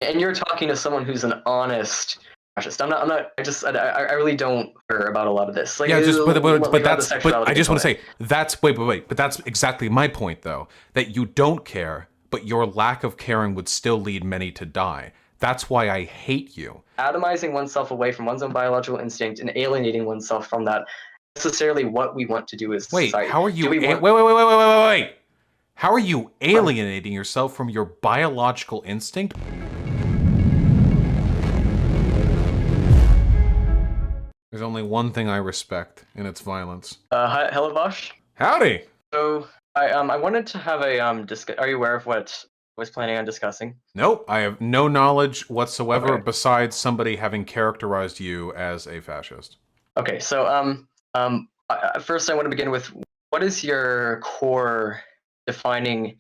And you're talking to someone who's an honest fascist. I really don't care about a lot of this. Like, Yeah, but I just want to say but that's exactly my point, though, that you don't care, but your lack of caring would still lead many to die. That's why I hate you. Atomizing oneself away from one's own biological instinct and alienating oneself from that necessarily what we want to do as Wait, society. how are you? Wait! How are you alienating yourself from your biological instinct? There's only one thing I respect, and it's violence. Hello, Vaush. Howdy. So I wanted to have a Are you aware of what I was planning on discussing? Nope, I have no knowledge whatsoever besides somebody having characterized you as a fascist. Okay, so first I want to begin with, what is your core defining,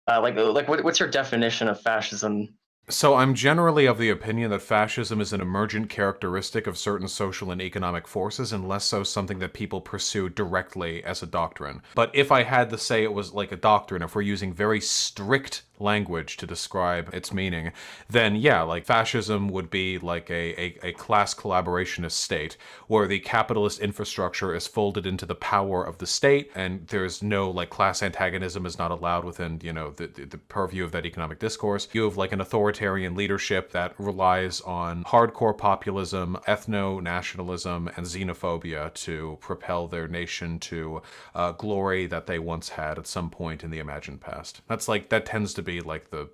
what's your definition of fascism? So I'm generally of the opinion that fascism is an emergent characteristic of certain social and economic forces, and less so something that people pursue directly as a doctrine. But if I had to say it was like a doctrine, if we're using very strict language to describe its meaning, then yeah, like fascism would be like a class collaborationist state, where the capitalist infrastructure is folded into the power of the state, and there's no like class antagonism is not allowed within, you know, the purview of that economic discourse. You have like an authoritarian leadership that relies on hardcore populism, ethno-nationalism, and xenophobia to propel their nation to glory that they once had at some point in the imagined past. That tends to be like the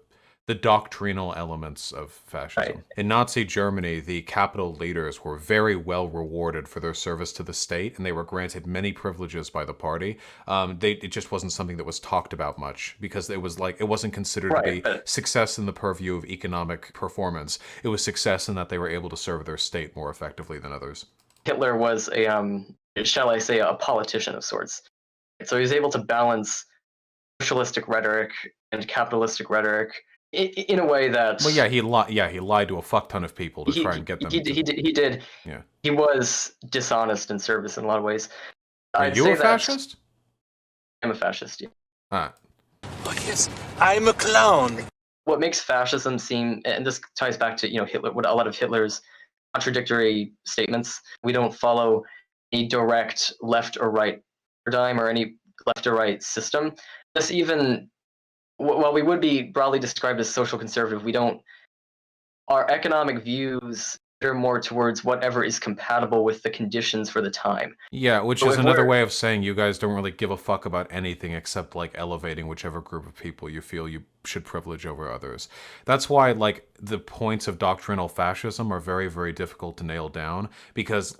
doctrinal elements of fascism. Right. In Nazi Germany, the capital leaders were very well rewarded for their service to the state, and they were granted many privileges by the party. It just wasn't something that was talked about much, because it wasn't considered to be success in the purview of economic performance. It was success in that they were able to serve their state more effectively than others. Hitler was a, shall I say, a politician of sorts. So he was able to balance socialistic rhetoric and capitalistic rhetoric in a way that... Well, yeah, he lied to a fuck ton of people to try and get them. He did. Yeah. He was dishonest in service in a lot of ways. Are you a fascist? I'm a fascist, yeah. Ah. Oh, yes, I'm a clown. What makes fascism seem, and this ties back to, Hitler, what a lot of Hitler's contradictory statements. We don't follow a direct left or right paradigm or any left or right system. This even, while we would be broadly described as social conservative, our economic views are more towards whatever is compatible with the conditions for the time. Yeah, which is another way of saying you guys don't really give a fuck about anything except like elevating whichever group of people you feel you should privilege over others. That's why like the points of doctrinal fascism are very, very difficult to nail down, because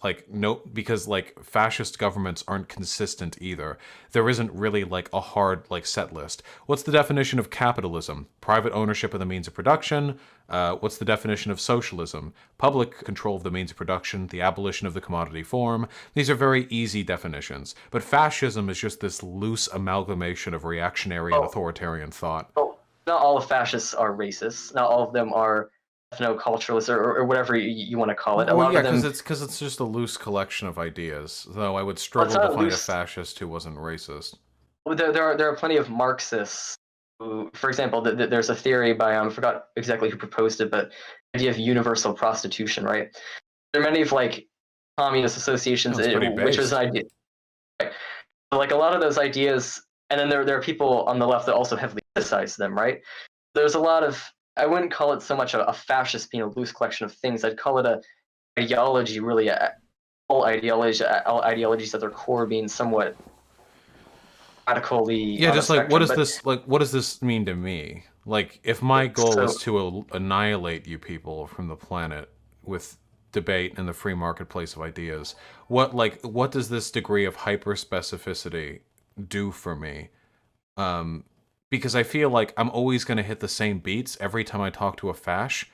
fascist governments aren't consistent either. There isn't really like a hard like set list. What's the definition of capitalism? Private ownership of the means of production. What's the definition of socialism? Public control of the means of production, the abolition of the commodity form. These are very easy definitions. But fascism is just this loose amalgamation of reactionary and authoritarian thought. Not all of fascists are racist. Not all of them are ethno-culturalists or whatever you want to call it. Well, yeah, because it's just a loose collection of ideas. Though I would struggle to find a fascist who wasn't racist. There are plenty of Marxists who, for example, there's a theory by I forgot exactly who proposed it, but the idea of universal prostitution, right? There are many of like communist associations, which was an idea. Right? So, like a lot of those ideas. And then there are people on the left that also heavily criticize them, right? There's a lot of, I wouldn't call it so much a fascist being a loose collection of things. I'd call it a ideology, really, all ideologies at their core being somewhat radically... Yeah, just like, what does this mean to me? Like, if my goal is to annihilate you people from the planet with debate and the free marketplace of ideas, what does this degree of hyper-specificity do for me? Because I feel like I'm always going to hit the same beats every time I talk to a fash,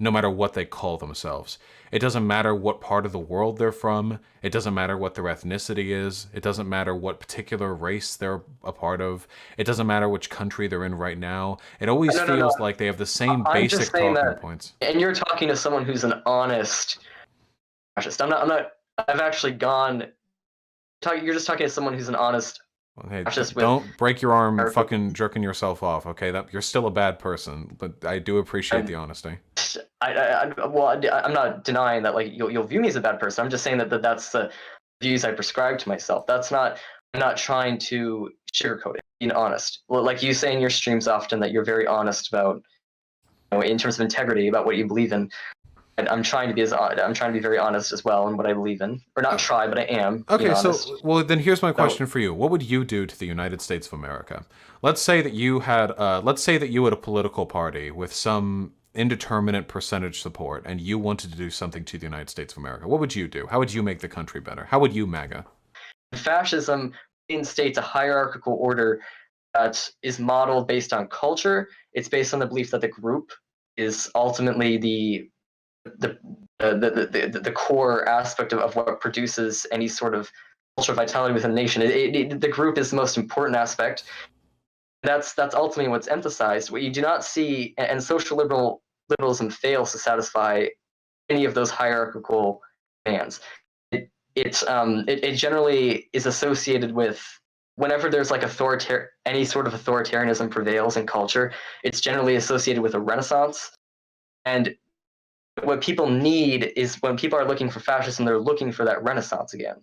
no matter what they call themselves. It doesn't matter what part of the world they're from. It doesn't matter what their ethnicity is. It doesn't matter what particular race they're a part of. It doesn't matter which country they're in right now. It always feels like they have the same basic talking points. And you're talking to someone who's an honest fascist. I've actually gone... You're just talking to someone who's an honest Hey, fascist with don't break your arm hierarchical. fucking jerking yourself off, okay? That you're still a bad person, but I do appreciate the honesty. Well, I'm not denying that like you'll view me as a bad person. I'm just saying that's the views I prescribe to myself. That's not. I'm not trying to sugarcoat it. Being honest. Well, like you say in your streams often that you're very honest about, in terms of integrity about what you believe in. And I'm trying to be very honest as well in what I believe in, or not try, but I am being Okay, honest. so well then here's my So question for you. What would you do to the United States of America? Let's say that you had a political party with some indeterminate percentage support and you wanted to do something to the United States of America. What would you do? How would you make the country better? How would you MAGA? fascism instates a hierarchical order that is modeled based on culture. It's based on the belief that the group is ultimately the the core aspect of what produces any sort of cultural vitality within a nation. The group is the most important aspect. That's ultimately what's emphasized. What you do not see, and social liberalism fails to satisfy any of those hierarchical demands. It generally is associated with whenever there's like any sort of authoritarianism prevails in culture, it's generally associated with a renaissance. And what people need is when people are looking for fascism, they're looking for that renaissance again.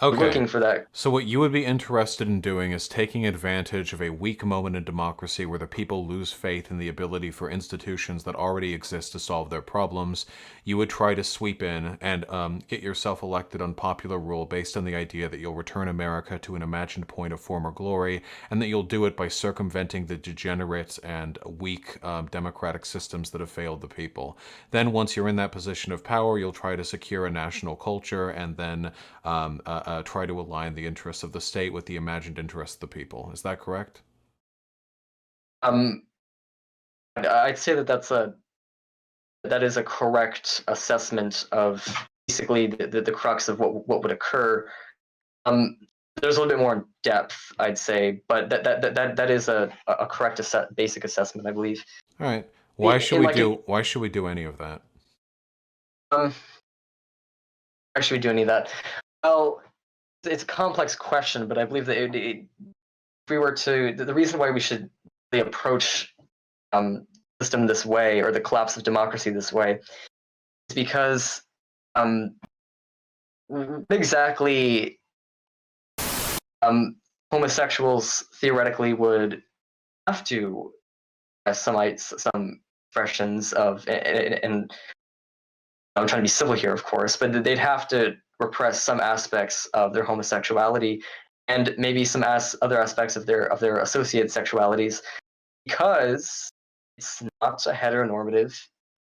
Okay. Looking for that. So what you would be interested in doing is taking advantage of a weak moment in democracy where the people lose faith in the ability for institutions that already exist to solve their problems. You would try to sweep in and get yourself elected on popular rule based on the idea that you'll return America to an imagined point of former glory, and that you'll do it by circumventing the degenerate and weak democratic systems that have failed the people. Then once you're in that position of power, you'll try to secure a national culture and then try to align the interests of the state with the imagined interests of the people. Is that correct? I'd say that is a correct assessment of basically the crux of what would occur. There's a little bit more in depth, I'd say, but that is a correct basic assessment, I believe. All right. Why should we do any of that? Why should we do any of that? Well, it's a complex question, but I believe that if we were to, the reason why we should really approach system this way, or the collapse of democracy this way, is because exactly homosexuals theoretically would have to have some expressions of, and I'm trying to be civil here, of course, but they'd have to repress some aspects of their homosexuality and maybe some other aspects of their associated sexualities, because it's not a heteronormative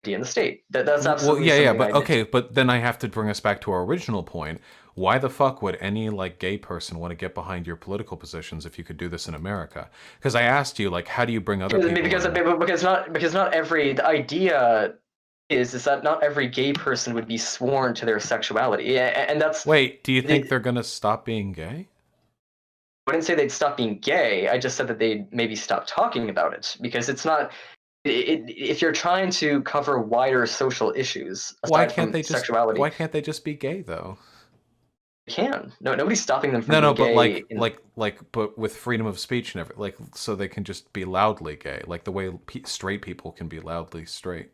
idea in the state. That's absolutely but okay, but then I have to bring us back to our original point. Why the fuck would any like gay person want to get behind your political positions if you could do this in America? Because I asked you, like, how do you bring other people? Because not every, the idea is that not every gay person would be sworn to their sexuality, and that's. Wait, do you think they're gonna stop being gay? I didn't say they'd stop being gay. I just said that they'd maybe stop talking about it, because it's not. If you're trying to cover wider social issues aside from sexuality, why can't they just be gay though? They can. No, nobody's stopping them from being gay. But with freedom of speech and everything, like, so they can just be loudly gay, like the way straight people can be loudly straight.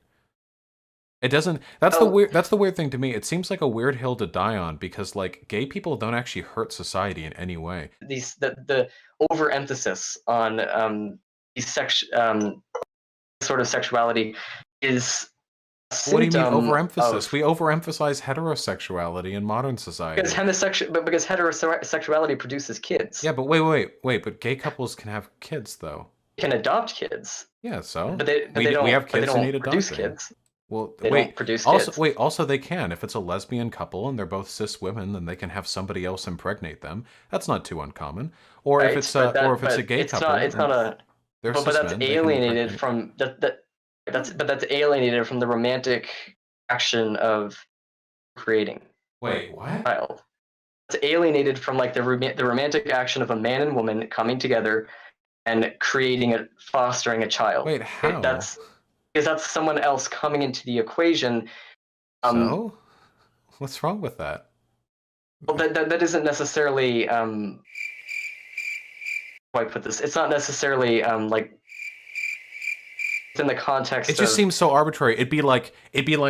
It doesn't. That's the weird thing to me. It seems like a weird hill to die on, because like gay people don't actually hurt society in any way. The overemphasis on sort of sexuality is. What do you mean overemphasis? We overemphasize heterosexuality in modern society. Because heterosexuality produces kids. Yeah, but wait. But gay couples can have kids, though. They can adopt kids. Yeah, so we have kids who need adopting. Produce kids. Well, they don't produce kids. Also they can. If it's a lesbian couple and they're both cis women, then they can have somebody else impregnate them. That's not too uncommon. Or if it's a gay couple, it's not a. But that's alienated from that. That's alienated from the romantic action of creating. Wait, what? Child. It's alienated from like the romantic action of a man and woman coming together and fostering a child. Wait, how? Because that's someone else coming into the equation. So, what's wrong with that? Well, that isn't necessarily how do I put this? It's not necessarily like within the context It just of seems so arbitrary. It'd be like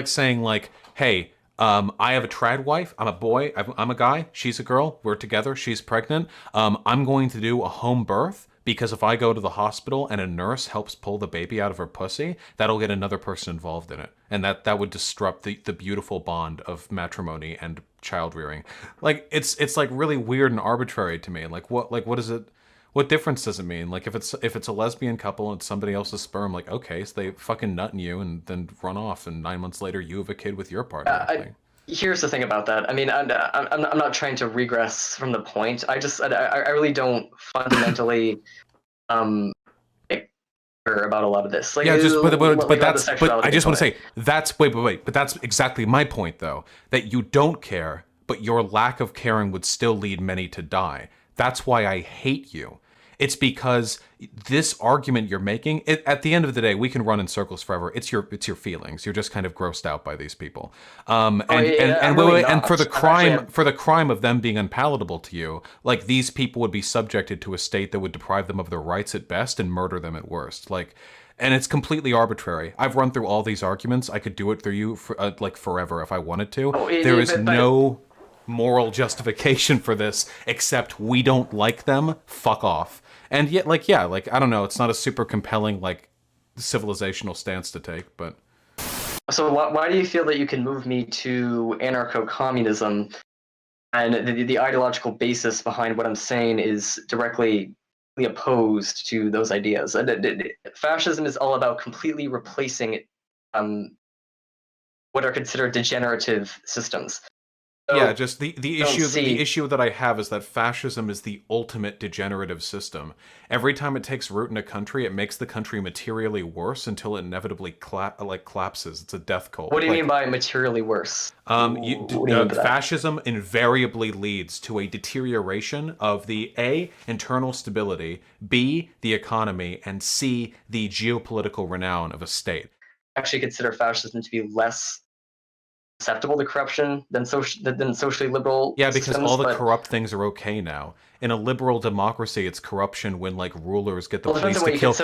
saying like, hey, I have a trad wife. I'm a boy. I'm a guy. She's a girl. We're together. She's pregnant. I'm going to do a home birth because if I go to the hospital and a nurse helps pull the baby out of her pussy, that'll get another person involved in it, and that would disrupt the beautiful bond of matrimony and child rearing. Like it's like really weird and arbitrary to me. Like what is it? What difference does it mean? Like if it's a lesbian couple and it's somebody else's sperm, like okay, so they fucking nut in you and then run off, and 9 months later you have a kid with your partner. here's the thing about that. I mean, I'm not trying to regress from the point. I really don't fundamentally care about a lot of this. Like, Yeah, just but like that's but I just want to component. say that's wait, but that's exactly my point though. That you don't care, but your lack of caring would still lead many to die. That's why I hate you. It's because this argument you're making, at the end of the day, we can run in circles forever. It's your feelings. You're just kind of grossed out by these people. And really and for not. the I'm actually crime for the crime of them being unpalatable to you, like these people would be subjected to a state that would deprive them of their rights at best and murder them at worst. Like, and it's completely arbitrary. I've run through all these arguments. I could do it through you for like forever if I wanted to. There is no moral justification for this except we don't like them. Fuck off. And yet, like, yeah, like, I don't know, it's not a super compelling, like, civilizational stance to take, but... So why do you feel that you can move me to anarcho-communism and the ideological basis behind what I'm saying is directly opposed to those ideas? Fascism is all about completely replacing what are considered degenerative systems. Yeah, just the issue that I have is that fascism is the ultimate degenerative system. Every time it takes root in a country, it makes the country materially worse until it inevitably collapses. It's a death cult. What do you mean by materially worse? Fascism invariably leads to a deterioration of the A, internal stability, B, the economy, and C, the geopolitical renown of a state. I actually consider fascism to be less susceptible to corruption than socially liberal because systems, all the corrupt things are okay now. In a liberal democracy, it's corruption when like rulers get the police to kill.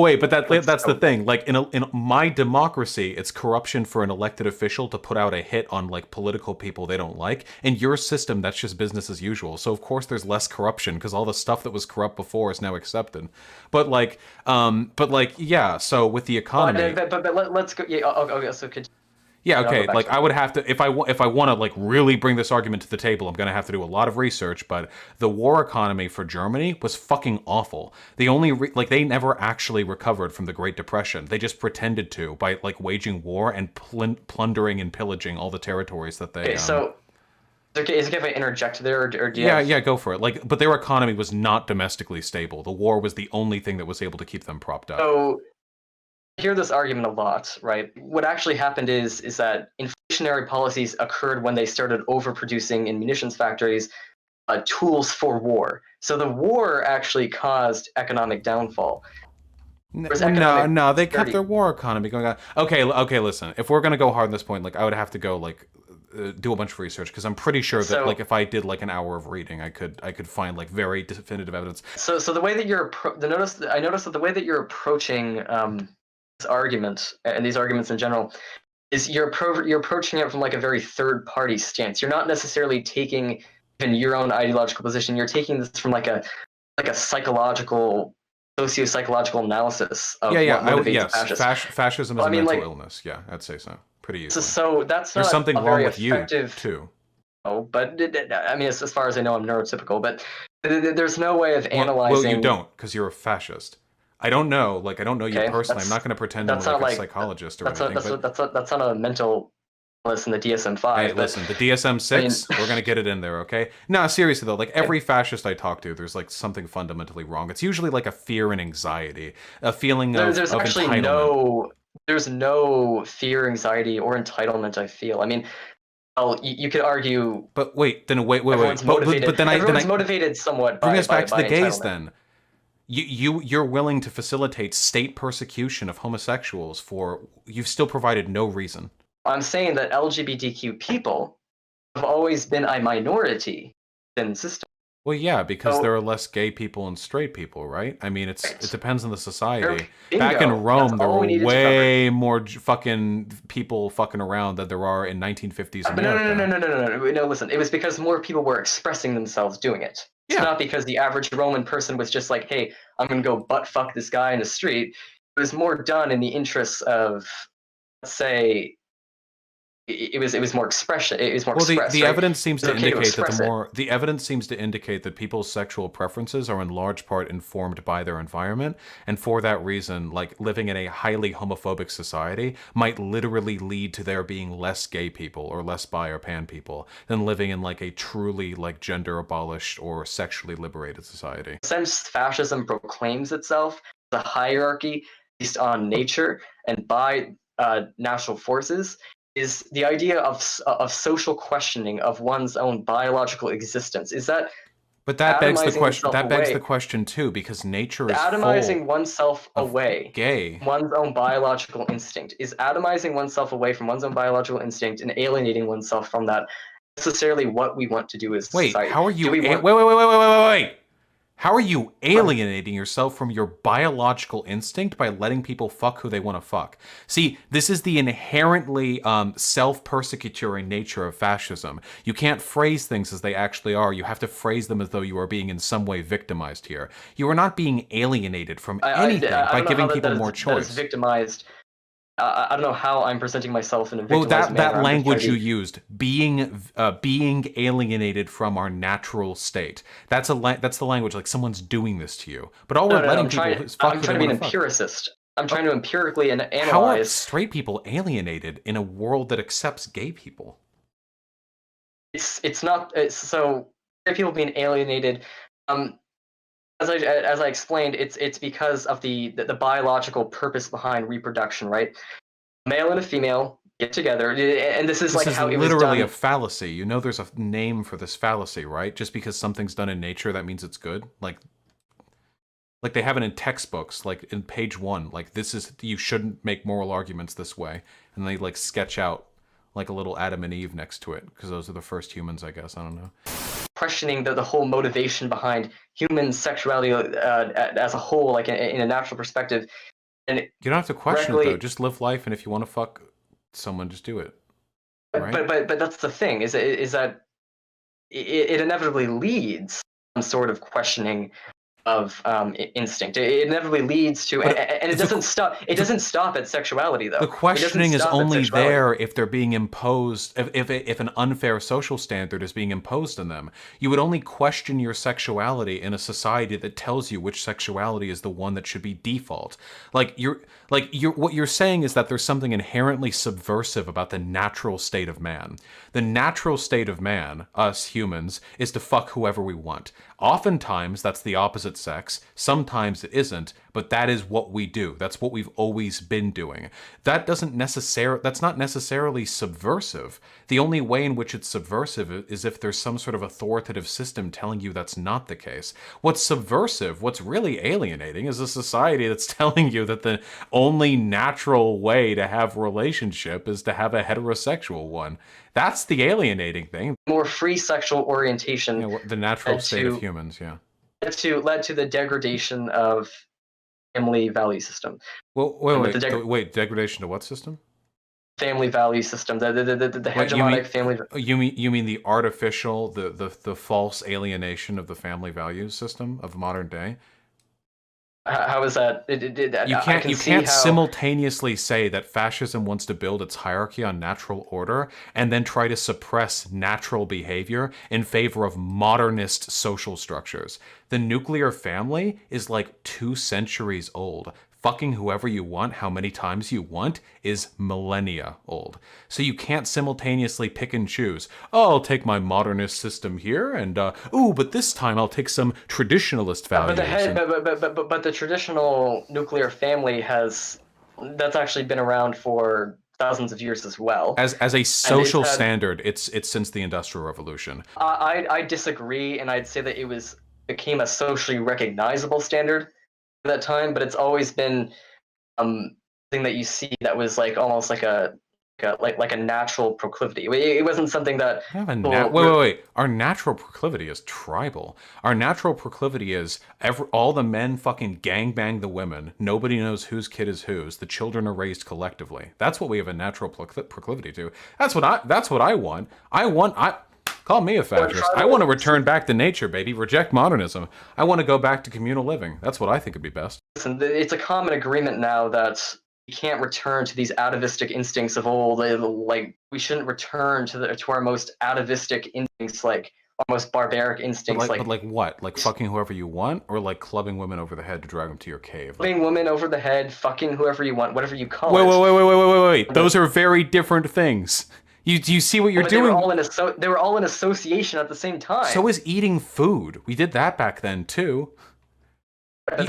Wait, but that's the thing. Like in my democracy, it's corruption for an elected official to put out a hit on like political people they don't like. In your system, that's just business as usual. So of course there's less corruption because all the stuff that was corrupt before is now accepted. But yeah. So with the economy, but let's go. Yeah, okay. So could. Yeah, okay, like I would have to, if I want to like really bring this argument to the table, I'm going to have to do a lot of research, but the war economy for Germany was fucking awful. They only, they never actually recovered from the Great Depression. They just pretended to by like waging war and plundering and pillaging all the territories that they... Okay, so, okay, is it okay if I interject there, or do you Yeah, go for it. Like, but their economy was not domestically stable. The war was the only thing that was able to keep them propped up. So, I hear this argument a lot, right? What actually happened is that inflationary policies occurred when they started overproducing in munitions factories tools for war. So the war actually caused economic downfall. No, they kept their war economy going on. Okay, listen. If we're gonna go hard on this point, like I would have to go like do a bunch of research because I'm pretty sure that like if I did like an hour of reading, I could find like very definitive evidence. So the way that I noticed that the way that you're approaching this argument and these arguments in general is you're approaching it from like a very third party stance. You're not necessarily taking even your own ideological position. You're taking this from like a psychological, socio-psychological analysis of what motivates fascism. Fascism is a mental illness. Yeah, I'd say so. Pretty easily. So that's there's not something wrong with effective, you too. Oh, but I mean, as far as I know, I'm neurotypical. But there's no way of analyzing. Well, you don't, because you're a fascist. I don't know. Like, I don't know you personally. I'm not going to pretend I'm like a psychologist or anything. That's not a mental illness in the DSM-5. Hey, listen, the DSM-6, we're going to get it in there, okay? No, seriously, though, like, every fascist I talk to, there's, like, something fundamentally wrong. It's usually, like, a fear and anxiety, a feeling of entitlement. There's no fear, anxiety, or entitlement, I feel. I mean, well, you could argue... But wait. But then everyone's motivated somewhat by bring us back to the gays, entitlement. then. You're willing to facilitate state persecution of homosexuals for... You've still provided no reason. I'm saying that LGBTQ people have always been a minority in the system. Well, yeah, because So, there are less gay people and straight people, right? I mean, it depends on the society. bingo. Back in Rome, That's there all were we needed to way more fucking people fucking around than there are in 1950s But America. no, listen. It was because more people were expressing themselves doing it. It's Yeah. not because the average Roman person was just like, hey, I'm going to go butt fuck this guy in the street. It was more done in the interests of, let's say, it was more expression. It was more Well, expressed. the right? evidence seems to It's okay indicate that express the evidence seems to indicate that people's sexual preferences are in large part informed by their environment, and for that reason, like living in a highly homophobic society might literally lead to there being less gay people or less bi or pan people than living in like a truly like gender abolished or sexually liberated society. Since fascism proclaims itself as a hierarchy based on nature and by natural forces, is the idea of social questioning of one's own biological existence. Is that But that begs the atomizing question. oneself That begs away? the question too, because nature is Atomizing full oneself of away gay. from one's own biological instinct. Is atomizing oneself away from one's own biological instinct and alienating oneself from that necessarily what we want to do as Wait, society? how are you? Do we want Wait! How are you alienating yourself from your biological instinct by letting people fuck who they want to fuck? See, this is the inherently self-persecutory nature of fascism. You can't phrase things as they actually are. You have to phrase them as though you are being in some way victimized here. You are not being alienated from anything by giving people more choice. That is victimized. I don't know how I'm presenting myself in a victimized Well, manner. that language you used, being alienated from our natural state. That's the language like someone's doing this to you. But all we're letting people is fuck. I'm trying to be an empiricist. I'm trying to empirically analyze. How are straight people alienated in a world that accepts gay people? It's not so. Straight people being alienated. As I explained, it's because of the biological purpose behind reproduction, right? A male and a female get together, and this is like how it was done. Literally a fallacy. You know, there's a name for this fallacy, right? Just because something's done in nature, that means it's good. Like they have it in textbooks, like in page 1. Like this is you shouldn't make moral arguments this way, and they like sketch out like a little Adam and Eve next to it because those are the first humans, I guess. I don't know. Questioning the whole motivation behind human sexuality as a whole, like in a natural perspective. And you don't have to question it though. Just live life, and if you want to fuck someone, just do it. Right? But that's the thing is that it inevitably leads to some sort of questioning of instinct. It inevitably leads to, and it doesn't stop. It doesn't stop at sexuality, though. The questioning is only there if they're being imposed. If an unfair social standard is being imposed on them, you would only question your sexuality in a society that tells you which sexuality is the one that should be default. What you're saying is that there's something inherently subversive about the natural state of man. The natural state of man, us humans, is to fuck whoever we want. Oftentimes, that's the opposite sex. Sometimes it isn't, but that is what we do. That's what we've always been doing. That's not necessarily subversive. The only way in which it's subversive is if there's some sort of authoritative system telling you that's not the case. What's subversive, what's really alienating, is a society that's telling you that the only natural way to have a relationship is to have a heterosexual one. That's the alienating thing. More free sexual orientation. You know, the natural state of humans, yeah. Led to the degradation of family value system. Well, wait, degradation to what system? Family value system. The hegemonic family. You mean the artificial, the false alienation of the family values system of modern day? How is that? You can't simultaneously say that fascism wants to build its hierarchy on natural order and then try to suppress natural behavior in favor of modernist social structures. The nuclear family is like 2 centuries old. Fucking whoever you want, how many times you want, is millennia old. So you can't simultaneously pick and choose. Oh, I'll take my modernist system here, and but this time I'll take some traditionalist values. But the traditional nuclear family that's actually been around for thousands of years as well. As a social standard, it's since the Industrial Revolution. I disagree, and I'd say that it became a socially recognizable standard that time, but it's always been something that you see that was like almost like a like a natural proclivity. It wasn't something that I have a wait. Our natural proclivity is tribal. Our natural proclivity is all the men fucking gangbang the women. Nobody knows whose kid is whose. The children are raised collectively. That's what we have a natural proclivity to. That's what I want. Call me a fascist. I want to return back to nature, baby. Reject modernism. I want to go back to communal living. That's what I think would be best. Listen, it's a common agreement now that we can't return to these atavistic instincts of old. Like, we shouldn't return to our most atavistic instincts, like almost barbaric instincts. But like what? Like fucking whoever you want, or like clubbing women over the head to drag them to your cave? Clubbing women over the head, fucking whoever you want, whatever you call it. Wait. Those are very different things. Do you see what you're doing? They were all in association at the same time. So is eating food. We did that back then too.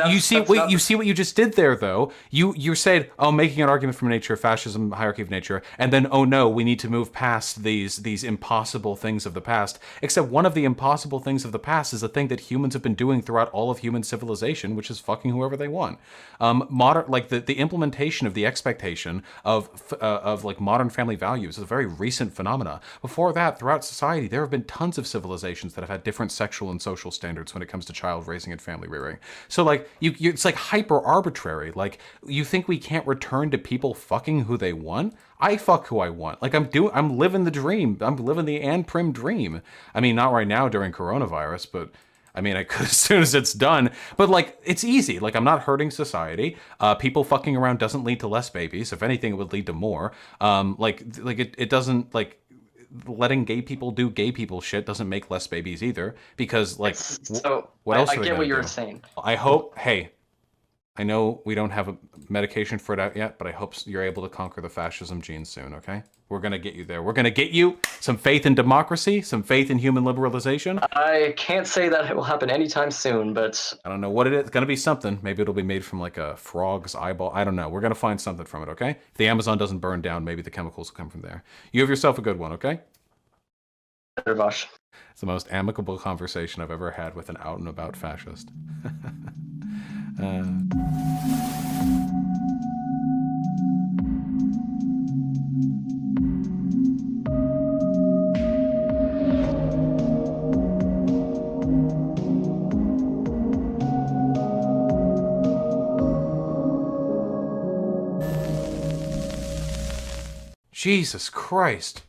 You see what you just did there, though. You said, "Oh, making an argument from nature, fascism, hierarchy of nature," and then, "Oh no, we need to move past these impossible things of the past." Except one of the impossible things of the past is a thing that humans have been doing throughout all of human civilization, which is fucking whoever they want. The implementation of the expectation of like modern family values is a very recent phenomena. Before that, throughout society, there have been tons of civilizations that have had different sexual and social standards when it comes to child raising and family rearing. So like it's like hyper arbitrary. Like, you think we can't return to people fucking who they want? I fuck who I want. Like, I'm living the dream. I'm living the Ann Prim dream. I mean, not right now during coronavirus, but I mean, I could as soon as it's done. But like, it's easy. Like, I'm not hurting society. People fucking around doesn't lead to less babies. If anything, it would lead to more. It doesn't, like, letting gay people do gay people shit doesn't make less babies either, because like what else? I get what you're saying. I hope. Hey, I know we don't have a medication for it out yet, but I hope you're able to conquer the fascism gene soon. Okay, we're gonna get you there. We're gonna get you some faith in democracy, some faith in human liberalization. I can't say that it will happen anytime soon, but I don't know what it is. It's gonna be something. Maybe it'll be made from like a frog's eyeball. I don't know. We're gonna find something from it. Okay. If the Amazon doesn't burn down, maybe the chemicals will come from there. You have yourself a good one. Okay. Vaush. It's the most amicable conversation I've ever had with an out and about fascist. Jesus Christ.